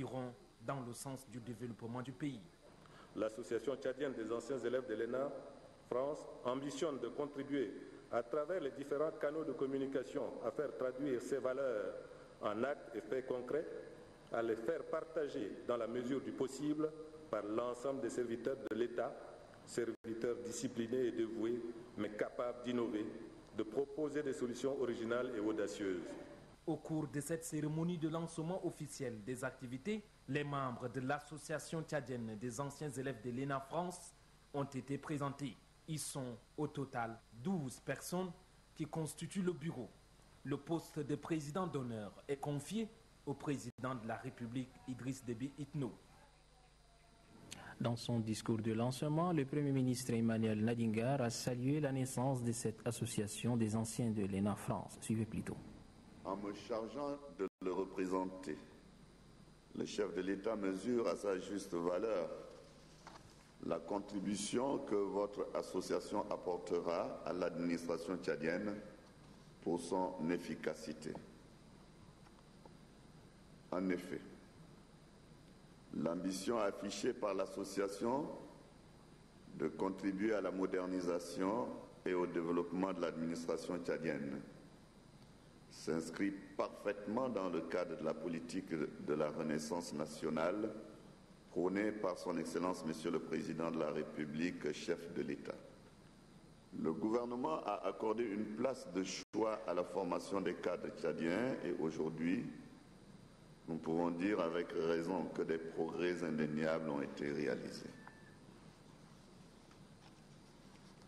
iront dans le sens du développement du pays. L'Association tchadienne des anciens élèves de l'ENA France ambitionne de contribuer à travers les différents canaux de communication à faire traduire ces valeurs en actes et faits concrets, à les faire partager dans la mesure du possible par l'ensemble des serviteurs de l'État, serviteurs disciplinés et dévoués, mais capables d'innover, de proposer des solutions originales et audacieuses. Au cours de cette cérémonie de lancement officiel des activités, les membres de l'Association tchadienne des anciens élèves de l'ENA France ont été présentés. Ils sont au total 12 personnes qui constituent le bureau. Le poste de président d'honneur est confié au président de la République, Idriss Déby Itno. Dans son discours de lancement, le Premier ministre Emmanuel Nadingar a salué la naissance de cette association des anciens de l'ENA France. Suivez plutôt. En me chargeant de le représenter, le chef de l'État mesure à sa juste valeur la contribution que votre association apportera à l'administration tchadienne pour son efficacité. En effet, l'ambition affichée par l'association de contribuer à la modernisation et au développement de l'administration tchadienne s'inscrit parfaitement dans le cadre de la politique de la Renaissance nationale prônée par son Excellence Monsieur le Président de la République, chef de l'État. Le gouvernement a accordé une place de choix à la formation des cadres tchadiens et aujourd'hui, nous pouvons dire avec raison que des progrès indéniables ont été réalisés.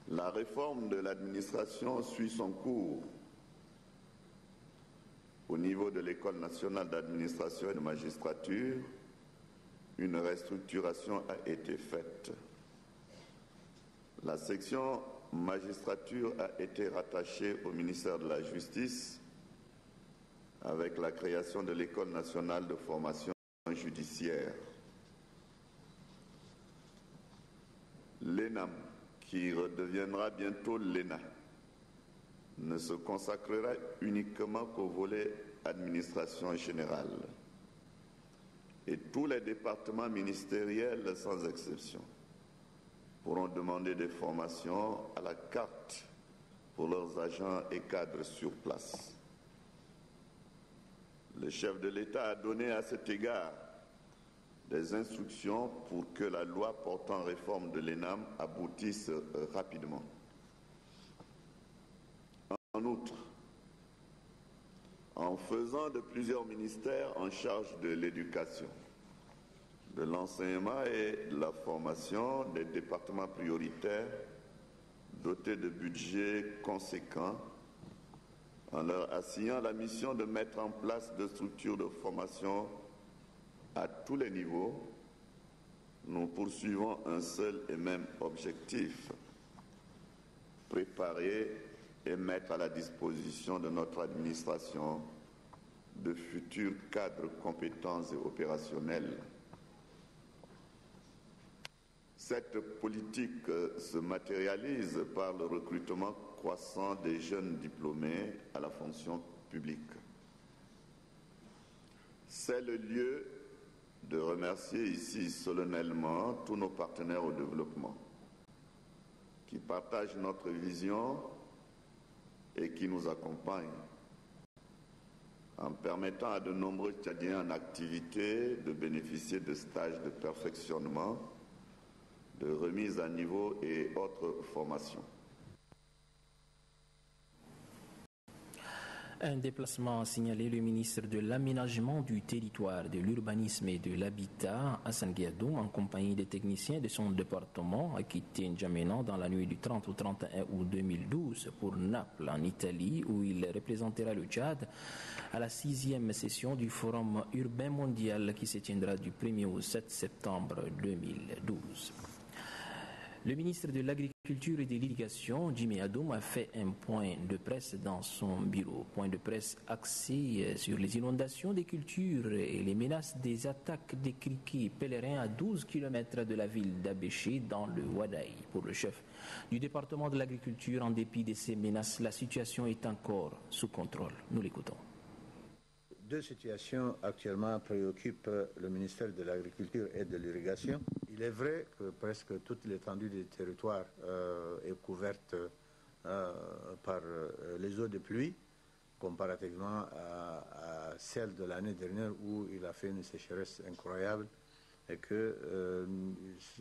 La réforme de l'administration suit son cours. Au niveau de l'École nationale d'administration et de magistrature, une restructuration a été faite. La section magistrature a été rattachée au ministère de la Justice avec la création de l'École nationale de formation judiciaire. L'ENAM, qui redeviendra bientôt l'ENA, ne se consacrera uniquement qu'au volet administration générale. Et tous les départements ministériels, sans exception, pourront demander des formations à la carte pour leurs agents et cadres sur place. Le chef de l'État a donné à cet égard des instructions pour que la loi portant réforme de l'ENAM aboutisse rapidement. En outre, en faisant de plusieurs ministères en charge de l'éducation, de l'enseignement et de la formation des départements prioritaires dotés de budgets conséquents, en leur assignant la mission de mettre en place des structures de formation à tous les niveaux, nous poursuivons un seul et même objectif: préparer et mettre à la disposition de notre administration de futurs cadres compétents et opérationnels. Cette politique se matérialise par le recrutement croissant des jeunes diplômés à la fonction publique. C'est le lieu de remercier ici solennellement tous nos partenaires au développement qui partagent notre vision et qui nous accompagnent en permettant à de nombreux Tchadiens en activité de bénéficier de stages de perfectionnement, de remise à niveau et autres formations. Un déplacement a signalé le ministre de l'Aménagement du Territoire, de l'Urbanisme et de l'Habitat, Hassan Guiadoum, en compagnie des techniciens de son département, a quitté N'Djamena dans la nuit du 30 au 31 août 2012 pour Naples, en Italie, où il représentera le Tchad à la 6e session du Forum urbain mondial qui se tiendra du 1er au 7 septembre 2012. Le ministre de l'Agriculture et de l'Irrigation, Jimmy Adoum, a fait un point de presse dans son bureau. Point de presse axé sur les inondations des cultures et les menaces des attaques des criquets pèlerins à 12 km de la ville d'Abéché dans le Wadaï. Pour le chef du département de l'agriculture, en dépit de ces menaces, la situation est encore sous contrôle. Nous l'écoutons. deux situations actuellement préoccupent le ministère de l'Agriculture et de l'Irrigation. Il est vrai que presque toute l'étendue du territoire est couverte par les eaux de pluie, comparativement à celle de l'année dernière où il a fait une sécheresse incroyable et que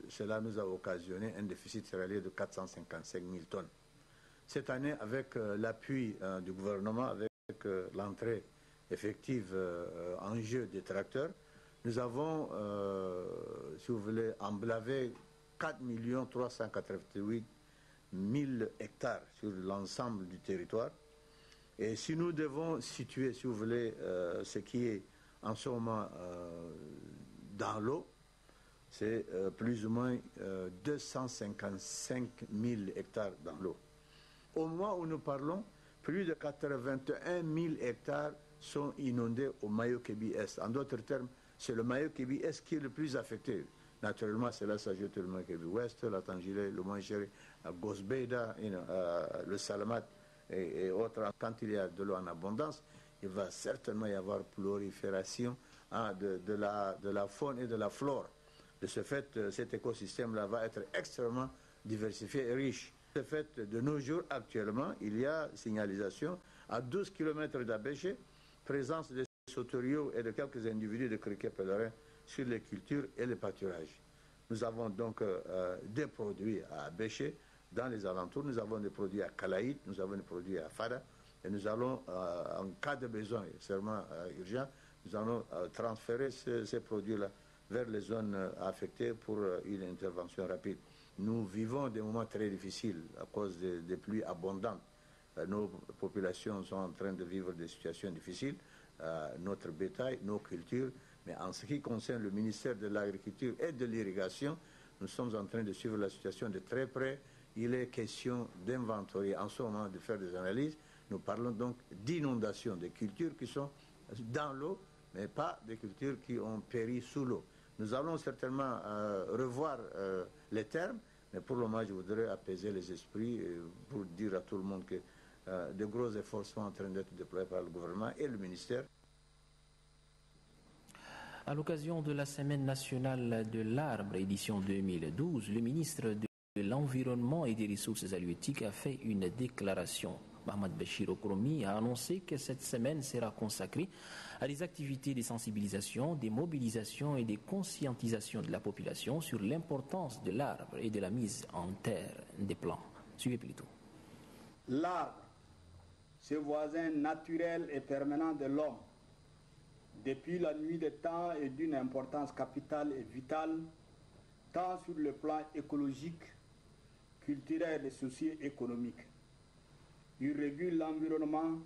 cela nous a occasionné un déficit céréalier de 455 000 tonnes. Cette année, avec l'appui du gouvernement, avec l'entrée effective en jeu des tracteurs, nous avons, si vous voulez, emblavé 4 388 000 hectares sur l'ensemble du territoire. Et si nous devons situer, si vous voulez, ce qui est en ce moment dans l'eau, c'est plus ou moins 255 000 hectares dans l'eau. Au moment où nous parlons, plus de 81 000 hectares sont inondés au Mayo-Kébi-Est. En d'autres termes, c'est le Mayo-Kébi-Est qui est le plus affecté. Naturellement, cela s'ajoute le Mayo-Kébi-Ouest, la Tangile, le Manchéré, Gosbeda, le Salamat et autres. Quand il y a de l'eau en abondance, il va certainement y avoir prolifération de la faune et de la flore. De ce fait, cet écosystème-là va être extrêmement diversifié et riche. De fait, de nos jours, actuellement, il y a signalisation à 12 km d'Abéché, présence de sauteriaux et de quelques individus de criquets pèlerins sur les cultures et les pâturages. Nous avons donc des produits à Abéché, dans les alentours, nous avons des produits à Kalaït, nous avons des produits à Fada, et nous allons, en cas de besoin extrêmement urgent, nous allons transférer ces produits-là vers les zones affectées pour une intervention rapide. Nous vivons des moments très difficiles à cause des pluies abondantes. Nos populations sont en train de vivre des situations difficiles, notre bétail, nos cultures, mais en ce qui concerne le ministère de l'Agriculture et de l'Irrigation, nous sommes en train de suivre la situation de très près. Il est question d'inventorier, en ce moment de faire des analyses. Nous parlons donc d'inondation des cultures qui sont dans l'eau, mais pas des cultures qui ont péri sous l'eau. Nous allons certainement revoir les termes, mais pour le moment, je voudrais apaiser les esprits pour dire à tout le monde que de gros efforts sont en train d'être déployés par le gouvernement et le ministère. À l'occasion de la Semaine nationale de l'arbre, édition 2012, le ministre de l'Environnement et des Ressources halieutiques a fait une déclaration. Mohamed Bachir Okromi a annoncé que cette semaine sera consacrée à des activités de sensibilisation, des mobilisations et des conscientisations de la population sur l'importance de l'arbre et de la mise en terre des plants. Suivez plutôt. L'arbre, ce voisin naturel et permanent de l'homme, depuis la nuit des temps est d'une importance capitale et vitale, tant sur le plan écologique, culturel et socio-économique. Il régule l'environnement,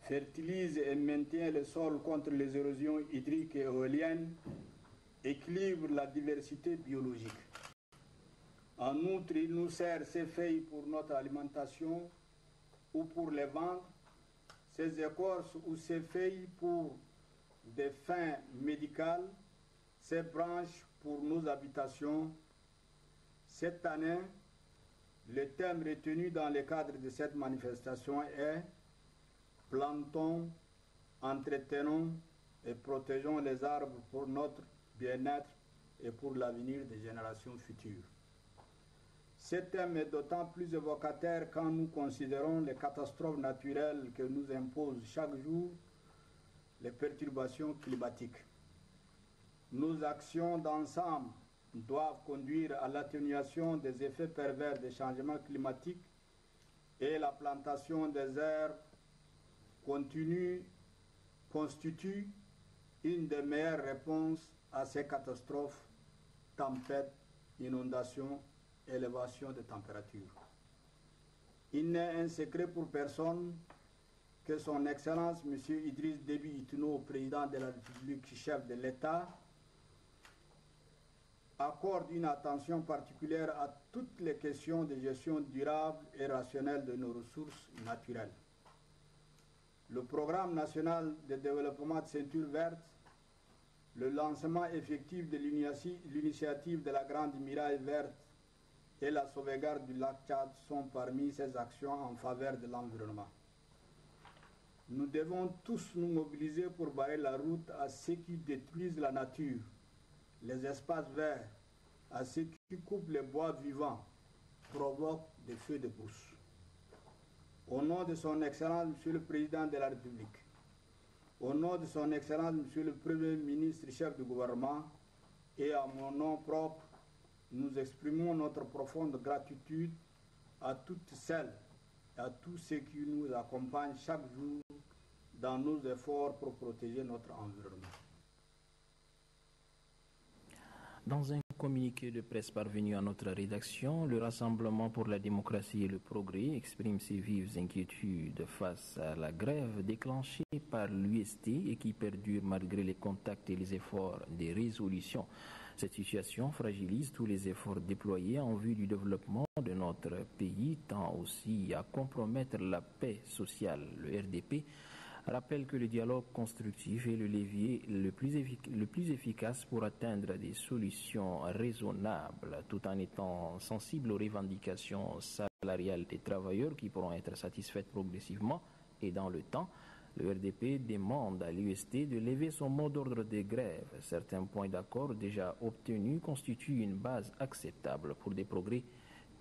fertilise et maintient le sol contre les érosions hydriques et éoliennes, équilibre la diversité biologique. En outre, il nous sert ses feuilles pour notre alimentation ou pour les vendre, ses écorces ou ses feuilles pour des fins médicales, ses branches pour nos habitations. Cette année, le thème retenu dans le cadre de cette manifestation est « Plantons, entretenons et protégeons les arbres pour notre bien-être et pour l'avenir des générations futures ». Ce thème est d'autant plus évocateur quand nous considérons les catastrophes naturelles que nous imposent chaque jour les perturbations climatiques. Nos actions d'ensemble doivent conduire à l'atténuation des effets pervers des changements climatiques et la plantation des aires constitue une des meilleures réponses à ces catastrophes, tempêtes, inondations, élévation des températures. Il n'est un secret pour personne que son Excellence M. Idriss Déby Itno, président de la République, chef de l'État, accorde une attention particulière à toutes les questions de gestion durable et rationnelle de nos ressources naturelles. Le programme national de développement de ceinture verte, le lancement effectif de l'initiative de la Grande Muraille verte et la sauvegarde du lac Tchad sont parmi ces actions en faveur de l'environnement. Nous devons tous nous mobiliser pour barrer la route à ceux qui détruisent la nature, les espaces verts, à ceux qui coupent les bois vivants, provoquent des feux de brousse. Au nom de son Excellence, Monsieur le Président de la République, au nom de son Excellence, Monsieur le Premier ministre, chef du gouvernement, et à mon nom propre, nous exprimons notre profonde gratitude à toutes celles et à tous ceux qui nous accompagnent chaque jour dans nos efforts pour protéger notre environnement. Dans un communiqué de presse parvenu à notre rédaction, le Rassemblement pour la démocratie et le progrès exprime ses vives inquiétudes face à la grève déclenchée par l'UST et qui perdure malgré les contacts et les efforts de résolution. Cette situation fragilise tous les efforts déployés en vue du développement de notre pays, tend aussi à compromettre la paix sociale. Le RDP rappelle que le dialogue constructif est le levier le plus efficace pour atteindre des solutions raisonnables, tout en étant sensible aux revendications salariales des travailleurs qui pourront être satisfaites progressivement et dans le temps. Le RDP demande à l'UST de lever son mot d'ordre de grève. Certains points d'accord déjà obtenus constituent une base acceptable pour des progrès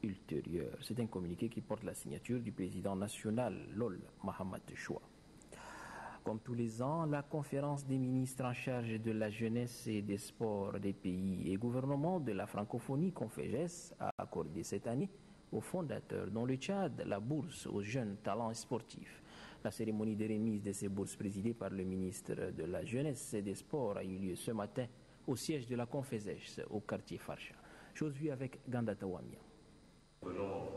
ultérieurs. C'est un communiqué qui porte la signature du président national, LOL, Mohamed Choua. Comme tous les ans, la conférence des ministres en charge de la jeunesse et des sports des pays et gouvernements de la francophonie CONFEJES a accordé cette année aux fondateurs, dont le Tchad, la bourse aux jeunes talents sportifs. La cérémonie de remise de ces bourses présidée par le ministre de la Jeunesse et des Sports a eu lieu ce matin au siège de la CONFEJES au quartier Farsha. Chose vue avec Gandata Wamia. Nous venons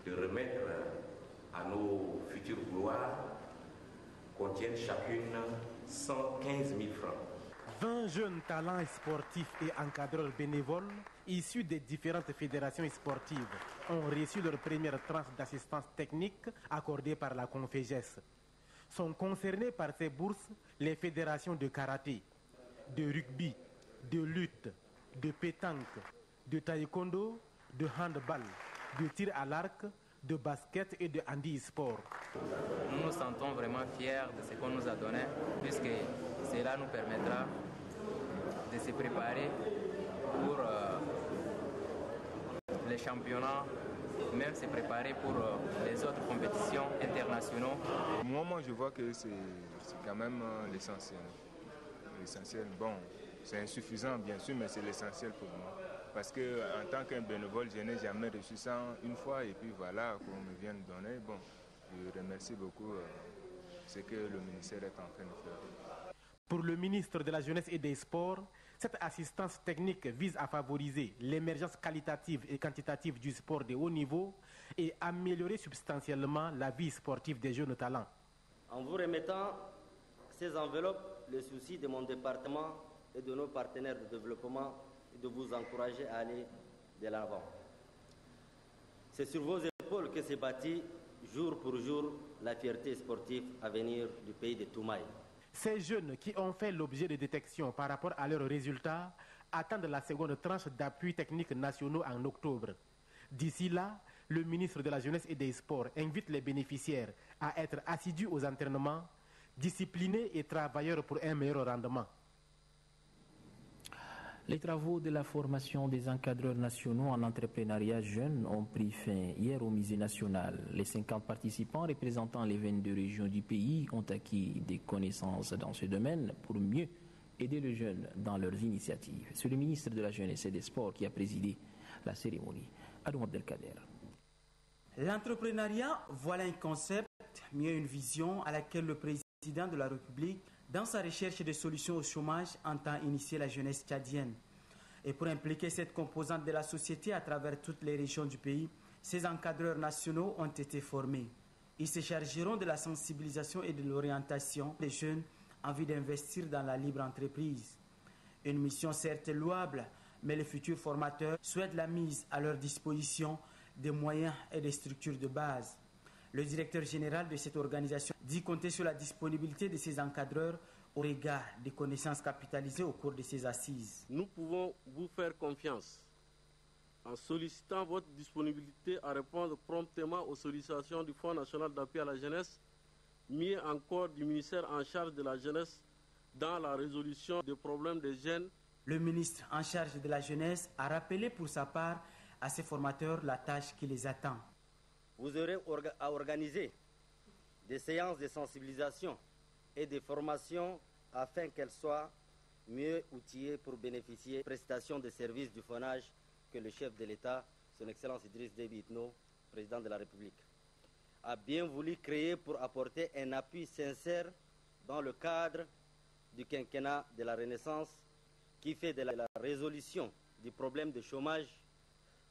de remettre à nos futures gloires contiennent chacune 115 000 francs. 20 jeunes talents sportifs et encadreurs bénévoles issus des différentes fédérations sportives ont reçu leur première tranche d'assistance technique accordée par la CONFEJES. Sont concernées par ces bourses les fédérations de karaté, de rugby, de lutte, de pétanque, de taekwondo, de handball, de tir à l'arc, de basket et de handisport. Nous nous sentons vraiment fiers de ce qu'on nous a donné, puisque cela nous permettra de se préparer pour les championnats, même se préparer pour les autres compétitions internationales. Moi, je vois que c'est quand même l'essentiel. L'essentiel, bon, c'est insuffisant bien sûr, mais c'est l'essentiel pour moi. Parce qu'en tant qu'un bénévole, je n'ai jamais reçu ça une fois et puis voilà, qu'on me vient de donner. Bon, je remercie beaucoup ce que le ministère est en train de faire. Pour le ministre de la Jeunesse et des Sports, cette assistance technique vise à favoriser l'émergence qualitative et quantitative du sport de haut niveau et améliorer substantiellement la vie sportive des jeunes talents. En vous remettant ces enveloppes, le souci de mon département et de nos partenaires de développement est de vous encourager à aller de l'avant. C'est sur vos épaules que s'est bâtie jour pour jour la fierté sportive à venir du pays de Toumaï. Ces jeunes qui ont fait l'objet de détection par rapport à leurs résultats attendent la seconde tranche d'appui technique nationaux en octobre. D'ici là, le ministre de la Jeunesse et des Sports invite les bénéficiaires à être assidus aux entraînements, disciplinés et travailleurs pour un meilleur rendement. Les travaux de la formation des encadreurs nationaux en entrepreneuriat jeune ont pris fin hier au Musée national. Les 50 participants représentant les 22 régions du pays ont acquis des connaissances dans ce domaine pour mieux aider les jeunes dans leurs initiatives. C'est le ministre de la Jeunesse et des Sports qui a présidé la cérémonie. Adou Abdelkader. L'entrepreneuriat, voilà un concept, mieux une vision à laquelle le président de la République, dans sa recherche de solutions au chômage, entend initier la jeunesse tchadienne. Et pour impliquer cette composante de la société à travers toutes les régions du pays, ces encadreurs nationaux ont été formés. Ils se chargeront de la sensibilisation et de l'orientation des jeunes en vue d'investir dans la libre entreprise. Une mission certes louable, mais les futurs formateurs souhaitent la mise à leur disposition des moyens et des structures de base. Le directeur général de cette organisation dit compter sur la disponibilité de ces encadreurs au regard des connaissances capitalisées au cours de ces assises. Nous pouvons vous faire confiance en sollicitant votre disponibilité à répondre promptement aux sollicitations du Fonds national d'appui à la jeunesse mieux encore du ministère en charge de la jeunesse dans la résolution des problèmes des jeunes. Le ministre en charge de la jeunesse a rappelé pour sa part à ses formateurs la tâche qui les attend. Vous aurez à organiser des séances de sensibilisation et de formation afin qu'elles soient mieux outillées pour bénéficier des prestations de services du FONAGE que le chef de l'État, son Excellence Idriss Déby Itno, président de la République, a bien voulu créer pour apporter un appui sincère dans le cadre du quinquennat de la Renaissance qui fait de la résolution du problème de chômage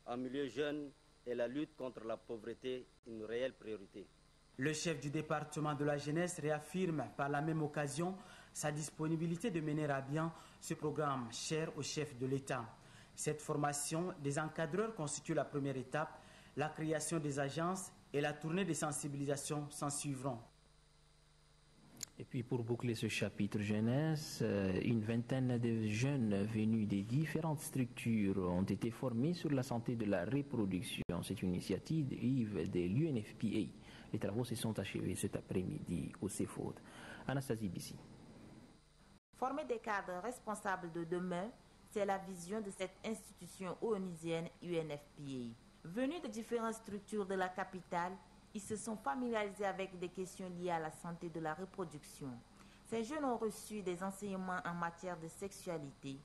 en milieu jeune et la lutte contre la pauvreté une réelle priorité. Le chef du département de la jeunesse réaffirme par la même occasion sa disponibilité de mener à bien ce programme cher au chef de l'État. Cette formation des encadreurs constitue la première étape. La création des agences et la tournée de sensibilisation s'en suivront. Et puis pour boucler ce chapitre jeunesse, une vingtaine de jeunes venus des différentes structures ont été formés sur la santé de la reproduction. C'est une initiative de l'UNFPA. Les travaux se sont achevés cet après-midi au CEFOD. Anastasie Bissi. Former des cadres responsables de demain, c'est la vision de cette institution onusienne UNFPA. Venus de différentes structures de la capitale, ils se sont familiarisés avec des questions liées à la santé de la reproduction. Ces jeunes ont reçu des enseignements en matière de sexualité,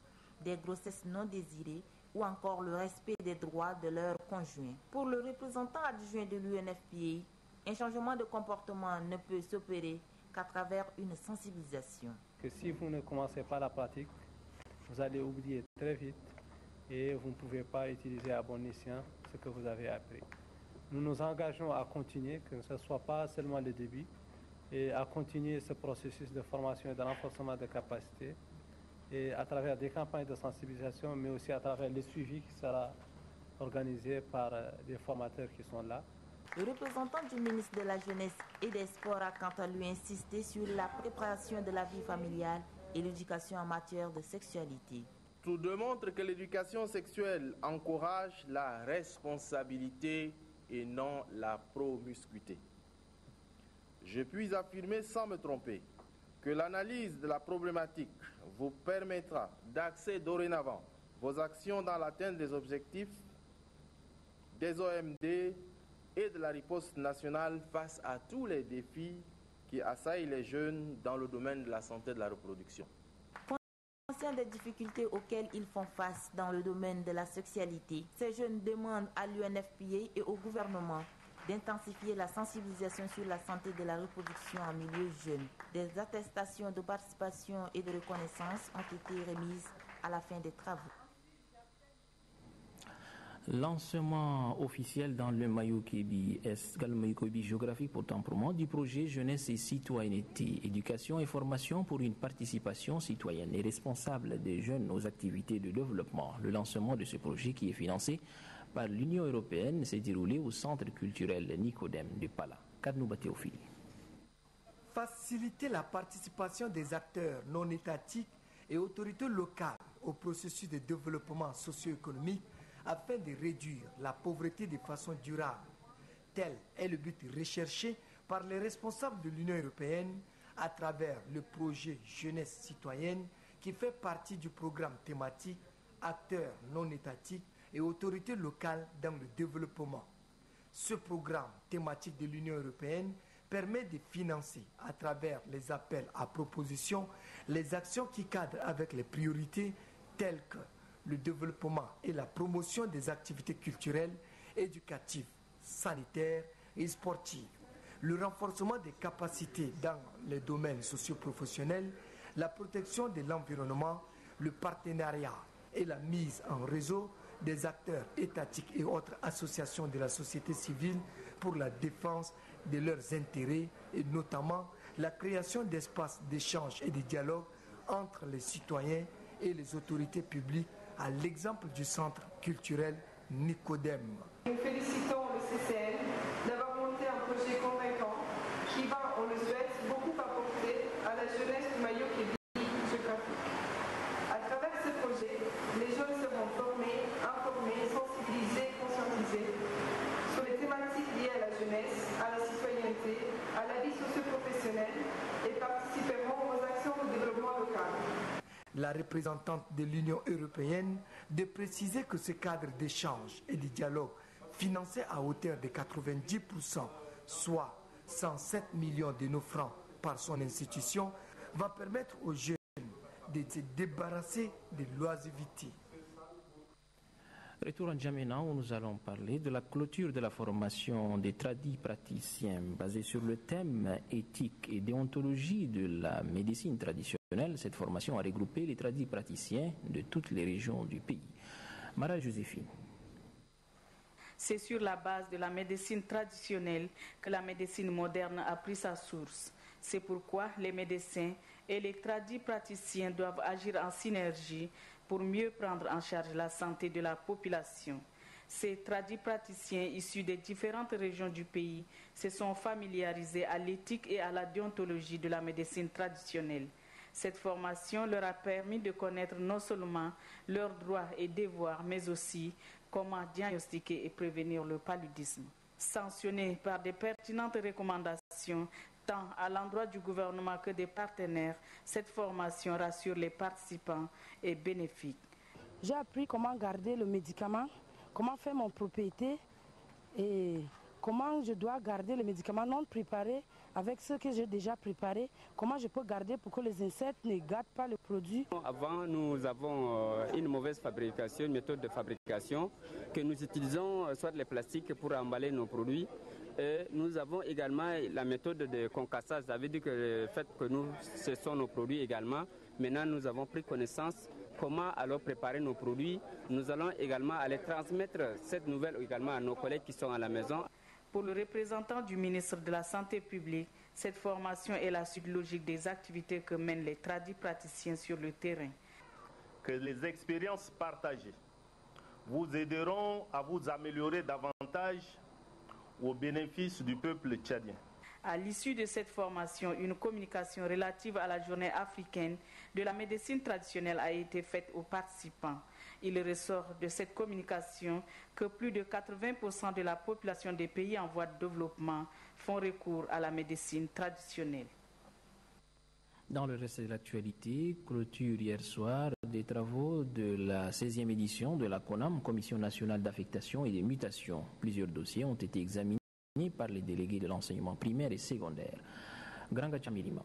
des grossesses non désirées ou encore le respect des droits de leurs conjoints. Pour le représentant adjoint de l'UNFPA, un changement de comportement ne peut s'opérer qu'à travers une sensibilisation. Que si vous ne commencez pas la pratique, vous allez oublier très vite et vous ne pouvez pas utiliser à bon escient ce que vous avez appris. Nous nous engageons à continuer, que ce ne soit pas seulement le début, et à continuer ce processus de formation et de renforcement de capacités, et à travers des campagnes de sensibilisation, mais aussi à travers le suivi qui sera organisé par des formateurs qui sont là. Le représentant du ministre de la Jeunesse et des Sports a quant à lui insisté sur la préparation de la vie familiale et l'éducation en matière de sexualité. Tout démontre que l'éducation sexuelle encourage la responsabilité et non la promiscuité. Je puis affirmer sans me tromper que l'analyse de la problématique vous permettra d'axer dorénavant vos actions dans l'atteinte des objectifs des OMD et de la riposte nationale face à tous les défis qui assaillent les jeunes dans le domaine de la santé de la reproduction. Conscients des difficultés auxquelles ils font face dans le domaine de la sexualité, ces jeunes demandent à l'UNFPA et au gouvernement d'intensifier la sensibilisation sur la santé de la reproduction en milieu jeune. Des attestations de participation et de reconnaissance ont été remises à la fin des travaux. Lancement officiel dans le Mayo-Kébi géographique pourtant pour moi du projet Jeunesse et Citoyenneté, éducation et formation pour une participation citoyenne et responsable des jeunes aux activités de développement. Le lancement de ce projet qui est financé par l'Union européenne s'est déroulé au centre culturel Nicodème de Pala. Kadnouba Théophile. Faciliter la participation des acteurs non étatiques et autorités locales au processus de développement socio-économique afin de réduire la pauvreté de façon durable. Tel est le but recherché par les responsables de l'Union européenne à travers le projet Jeunesse citoyenne qui fait partie du programme thématique Acteurs non étatiques et autorités locales dans le développement. Ce programme thématique de l'Union européenne permet de financer à travers les appels à propositions les actions qui cadrent avec les priorités telles que le développement et la promotion des activités culturelles, éducatives, sanitaires et sportives, le renforcement des capacités dans les domaines socio-professionnels, la protection de l'environnement, le partenariat et la mise en réseau des acteurs étatiques et autres associations de la société civile pour la défense de leurs intérêts et notamment la création d'espaces d'échange et de dialogue entre les citoyens et les autorités publiques à l'exemple du centre culturel Nicodème. Nous félicitons le CCN d'avoir monté un projet convaincant qui va, on le souhaite, beaucoup apporter à la jeunesse du Mayo-Kébi géographique. À travers ce projet, les jeunes seront formés, informés, sensibilisés, conscientisés sur les thématiques liées à la jeunesse, à la citoyenneté, à la vie socio-professionnelle la représentante de l'Union européenne de préciser que ce cadre d'échange et de dialogue financé à hauteur de 90%, soit 107 millions de nos francs par son institution, va permettre aux jeunes de se débarrasser de l'oisiveté. Retour en Djamena où nous allons parler de la clôture de la formation des tradis praticiens basée sur le thème éthique et déontologie de la médecine traditionnelle. Cette formation a regroupé les tradis praticiens de toutes les régions du pays. Mara Joséphine. C'est sur la base de la médecine traditionnelle que la médecine moderne a pris sa source. C'est pourquoi les médecins et les tradis praticiens doivent agir en synergie pour mieux prendre en charge la santé de la population. Ces tradis praticiens issus des différentes régions du pays se sont familiarisés à l'éthique et à la déontologie de la médecine traditionnelle. Cette formation leur a permis de connaître non seulement leurs droits et devoirs, mais aussi comment diagnostiquer et prévenir le paludisme. Sanctionnée par des pertinentes recommandations, tant à l'endroit du gouvernement que des partenaires, cette formation rassure les participants et bénéfique. J'ai appris comment garder le médicament, comment faire mon propriété et comment je dois garder le médicament non préparé avec ce que j'ai déjà préparé, comment je peux garder pour que les insectes ne gâtent pas le produit. Avant, nous avons une mauvaise fabrication, une méthode de fabrication que nous utilisons soit les plastiques pour emballer nos produits. Et nous avons également la méthode de concassage, ça veut dire que le fait que nous cessons nos produits également, maintenant nous avons pris connaissance comment alors préparer nos produits. Nous allons également aller transmettre cette nouvelle également à nos collègues qui sont à la maison. Pour le représentant du ministre de la Santé publique, cette formation est la suite logique des activités que mènent les tradis praticiens sur le terrain. Que les expériences partagées vous aideront à vous améliorer davantage au bénéfice du peuple tchadien. À l'issue de cette formation, une communication relative à la journée africaine de la médecine traditionnelle a été faite aux participants. Il ressort de cette communication que plus de 80% de la population des pays en voie de développement font recours à la médecine traditionnelle. Dans le reste de l'actualité, clôture hier soir des travaux de la 16e édition de la CONAM, Commission nationale d'affectation et des mutations. Plusieurs dossiers ont été examinés par les délégués de l'enseignement primaire et secondaire. Granga Chamirima.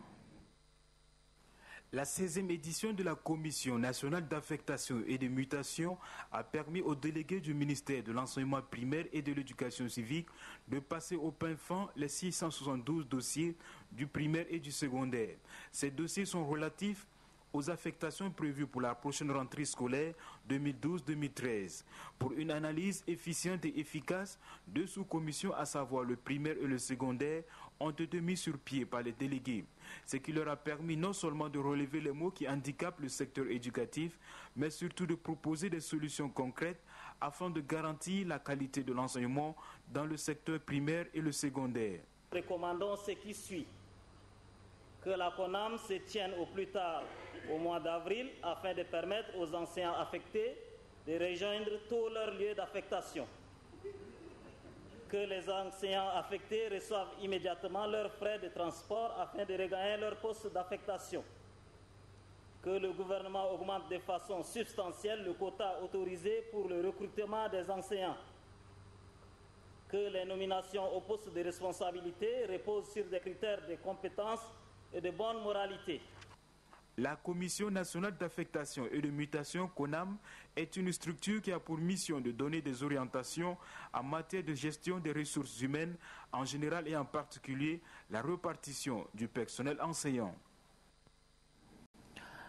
La 16e édition de la Commission nationale d'affectation et de mutation a permis aux délégués du ministère de l'enseignement primaire et de l'éducation civique de passer au pain fin les 672 dossiers du primaire et du secondaire. Ces dossiers sont relatifs aux affectations prévues pour la prochaine rentrée scolaire 2012-2013. Pour une analyse efficiente et efficace, deux sous-commissions, à savoir le primaire et le secondaire, ont été mis sur pied par les délégués, ce qui leur a permis non seulement de relever les maux qui handicapent le secteur éducatif, mais surtout de proposer des solutions concrètes afin de garantir la qualité de l'enseignement dans le secteur primaire et le secondaire. Recommandons ce qui suit. Que la CONAM se tienne au plus tard au mois d'avril afin de permettre aux enseignants affectés de rejoindre tous leurs lieux d'affectation. Que les enseignants affectés reçoivent immédiatement leurs frais de transport afin de regagner leur poste d'affectation. Que le gouvernement augmente de façon substantielle le quota autorisé pour le recrutement des enseignants. Que les nominations au poste de responsabilité reposent sur des critères de compétences et de bonne moralité. La Commission nationale d'affectation et de mutation, CONAM, est une structure qui a pour mission de donner des orientations en matière de gestion des ressources humaines en général et en particulier la répartition du personnel enseignant.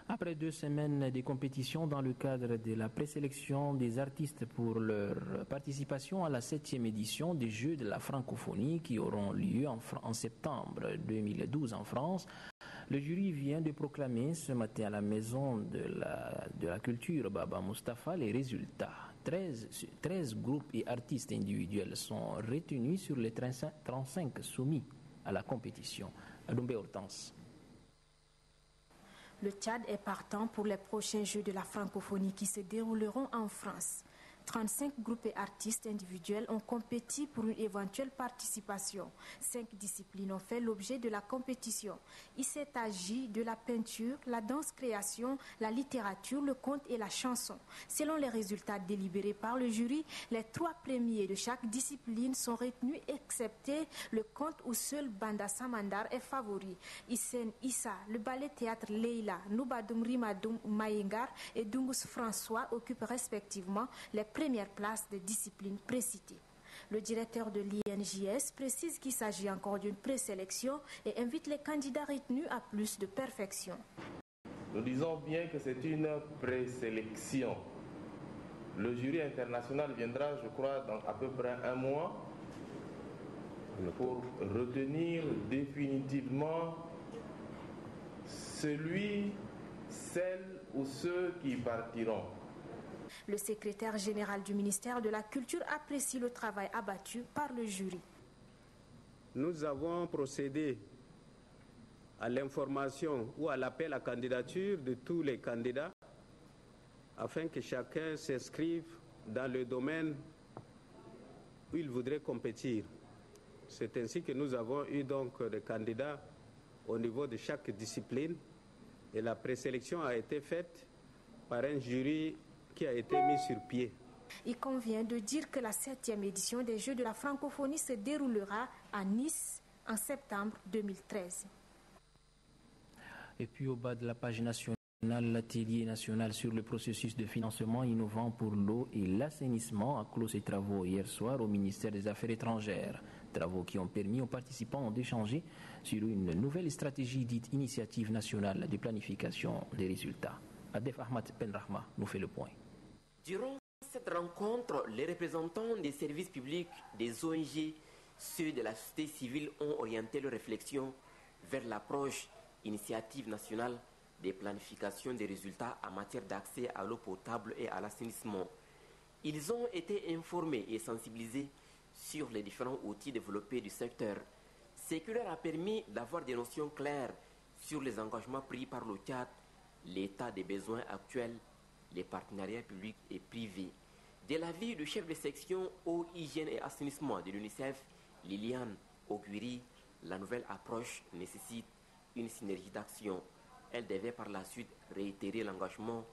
Après 2 semaines de compétition dans le cadre de la présélection des artistes pour leur participation à la 7e édition des Jeux de la francophonie qui auront lieu en septembre 2012 en France, le jury vient de proclamer ce matin à la Maison de la Culture Baba Mustapha les résultats. 13 groupes et artistes individuels sont retenus sur les 35 soumis à la compétition. Adoumbe Hortense. Le Tchad est partant pour les prochains Jeux de la francophonie qui se dérouleront en France. 35 groupes et artistes individuels ont compéti pour une éventuelle participation. 5 disciplines ont fait l'objet de la compétition. Il s'est agi de la peinture, la danse-création, la littérature, le conte et la chanson. Selon les résultats délibérés par le jury, les 3 premiers de chaque discipline sont retenus, excepté le conte où seul Banda Samandar est favori. Isen Issa, le ballet-théâtre Leila, Nubadoum Rimadoum Mayengar et Dungus François occupent respectivement les premières places des disciplines précitées. Le directeur de l'INJS précise qu'il s'agit encore d'une présélection et invite les candidats retenus à plus de perfection. Nous disons bien que c'est une présélection. Le jury international viendra, je crois, dans à peu près un mois pour retenir définitivement celui, celle ou ceux qui partiront. Le secrétaire général du ministère de la Culture apprécie le travail abattu par le jury. Nous avons procédé à l'information ou à l'appel à candidature de tous les candidats afin que chacun s'inscrive dans le domaine où il voudrait compétir. C'est ainsi que nous avons eu donc des candidats au niveau de chaque discipline et la présélection a été faite par un jury qui a été mis sur pied. Il convient de dire que la 7e édition des Jeux de la francophonie se déroulera à Nice en septembre 2013. Et puis au bas de la page nationale, l'atelier national sur le processus de financement innovant pour l'eau et l'assainissement a clos ses travaux hier soir au ministère des Affaires étrangères. Travaux qui ont permis aux participants d'échanger sur une nouvelle stratégie dite Initiative nationale de planification des résultats. Adef Ahmad Benrahma nous fait le point. Durant cette rencontre, les représentants des services publics, des ONG, ceux de la société civile ont orienté leurs réflexions vers l'approche Initiative nationale de planification des résultats en matière d'accès à l'eau potable et à l'assainissement. Ils ont été informés et sensibilisés sur les différents outils développés du secteur, ce qui leur a permis d'avoir des notions claires sur les engagements pris par le Tchad, l'état des besoins actuels, les partenariats publics et privés. De l'avis du chef de section eau, hygiène et assainissement de l'UNICEF, Liliane Auguiri, la nouvelle approche nécessite une synergie d'action. Elle devait par la suite réitérer l'engagement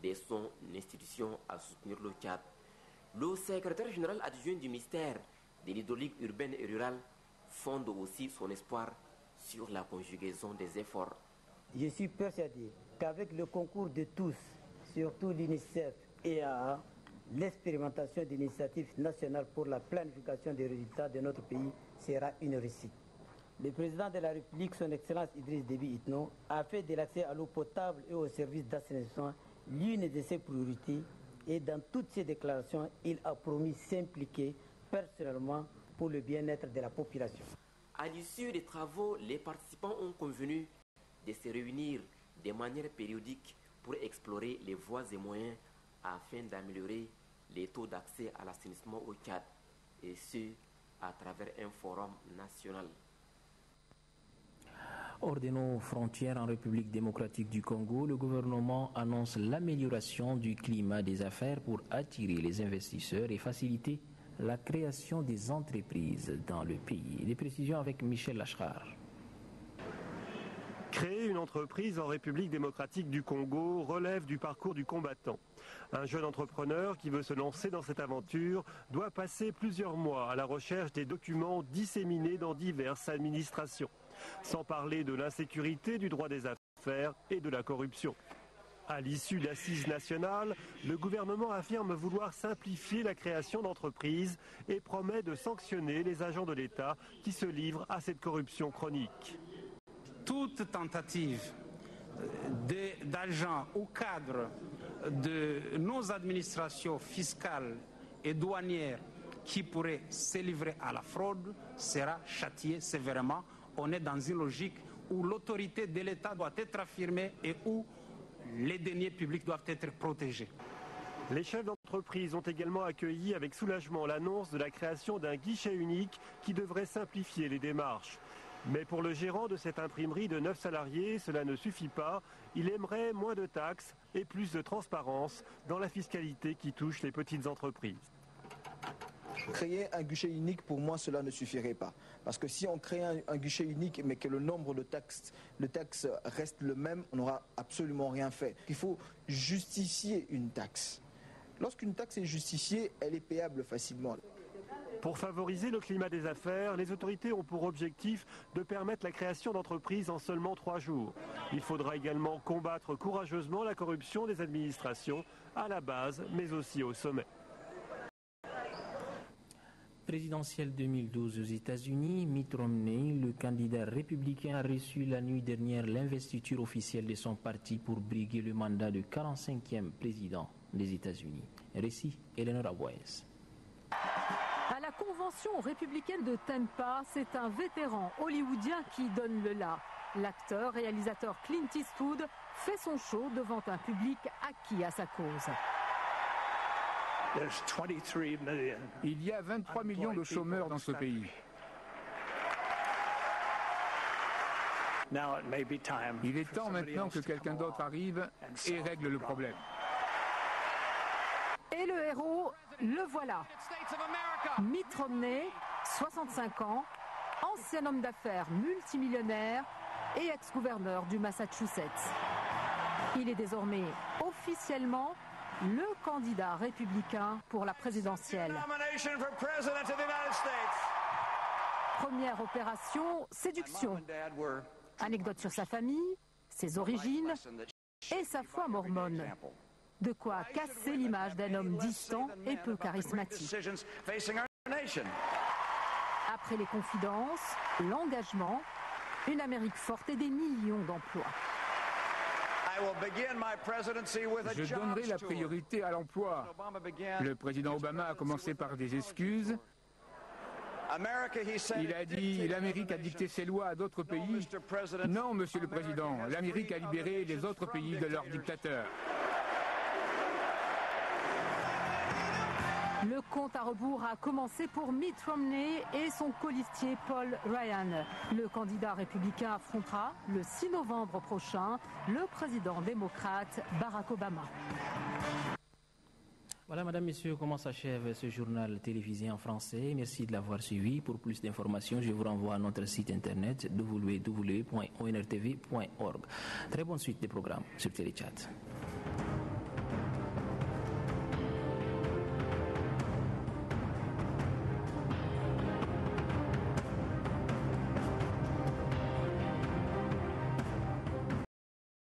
de son institution à soutenir le Tchad. Le secrétaire général adjoint du ministère de l'hydraulique urbaine et rurale fonde aussi son espoir sur la conjugaison des efforts. Je suis persuadé qu'avec le concours de tous, surtout l'UNICEF et l'expérimentation d'initiatives nationales pour la planification des résultats de notre pays sera une réussite. Le président de la République, son Excellence Idriss Déby Itno, a fait de l'accès à l'eau potable et aux services d'assainissement l'une de ses priorités et dans toutes ses déclarations, il a promis s'impliquer personnellement pour le bien-être de la population. À l'issue des travaux, les participants ont convenu de se réunir de manière périodique pour explorer les voies et moyens afin d'améliorer les taux d'accès à l'assainissement au Tchad, et ce, à travers un forum national. Hors de nos frontières en République démocratique du Congo, le gouvernement annonce l'amélioration du climat des affaires pour attirer les investisseurs et faciliter la création des entreprises dans le pays. Des précisions avec Michel Lachar. Créer une entreprise en République démocratique du Congo relève du parcours du combattant. Un jeune entrepreneur qui veut se lancer dans cette aventure doit passer plusieurs mois à la recherche des documents disséminés dans diverses administrations. Sans parler de l'insécurité, du droit des affaires et de la corruption. À l'issue d'assises nationales, le gouvernement affirme vouloir simplifier la création d'entreprises et promet de sanctionner les agents de l'État qui se livrent à cette corruption chronique. Toute tentative d'agents ou cadres de nos administrations fiscales et douanières qui pourraient se livrer à la fraude sera châtiée sévèrement. On est dans une logique où l'autorité de l'État doit être affirmée et où les deniers publics doivent être protégés. Les chefs d'entreprise ont également accueilli avec soulagement l'annonce de la création d'un guichet unique qui devrait simplifier les démarches. Mais pour le gérant de cette imprimerie de 9 salariés, cela ne suffit pas. Il aimerait moins de taxes et plus de transparence dans la fiscalité qui touche les petites entreprises. Créer un guichet unique, pour moi, cela ne suffirait pas. Parce que si on crée un guichet unique, mais que le nombre de taxes reste le même, on n'aura absolument rien fait. Il faut justifier une taxe. Lorsqu'une taxe est justifiée, elle est payable facilement. Pour favoriser le climat des affaires, les autorités ont pour objectif de permettre la création d'entreprises en seulement 3 jours. Il faudra également combattre courageusement la corruption des administrations, à la base, mais aussi au sommet. Présidentielle 2012 aux États-Unis, Mitt Romney, le candidat républicain, a reçu la nuit dernière l'investiture officielle de son parti pour briguer le mandat de 45e président des États-Unis. Récit, Eleonora Boyes. À la convention républicaine de Tampa, c'est un vétéran hollywoodien qui donne le la. L'acteur, réalisateur Clint Eastwood fait son show devant un public acquis à sa cause. Il y a 23 millions de chômeurs dans ce pays. Il est temps maintenant que quelqu'un d'autre arrive et règle le problème. Et le héros, le voilà. Mitt Romney, 65 ans, ancien homme d'affaires multimillionnaire et ex-gouverneur du Massachusetts. Il est désormais officiellement le candidat républicain pour la présidentielle. Première opération, séduction. Anecdote sur sa famille, ses origines et sa foi mormone. De quoi casser l'image d'un homme distant et peu charismatique. Après les confidences, l'engagement, une Amérique forte et des millions d'emplois. Je donnerai la priorité à l'emploi. Le président Obama a commencé par des excuses. Il a dit l'Amérique a dicté ses lois à d'autres pays. Non, Monsieur le Président, l'Amérique a libéré les autres pays de leurs dictateurs. Le compte à rebours a commencé pour Mitt Romney et son colistier Paul Ryan. Le candidat républicain affrontera le 6 novembre prochain le président démocrate Barack Obama. Voilà, Madame, Messieurs, comment s'achève ce journal télévisé en français. Merci de l'avoir suivi. Pour plus d'informations, je vous renvoie à notre site internet www.onrtv.org. Très bonne suite des programmes sur Téléchat.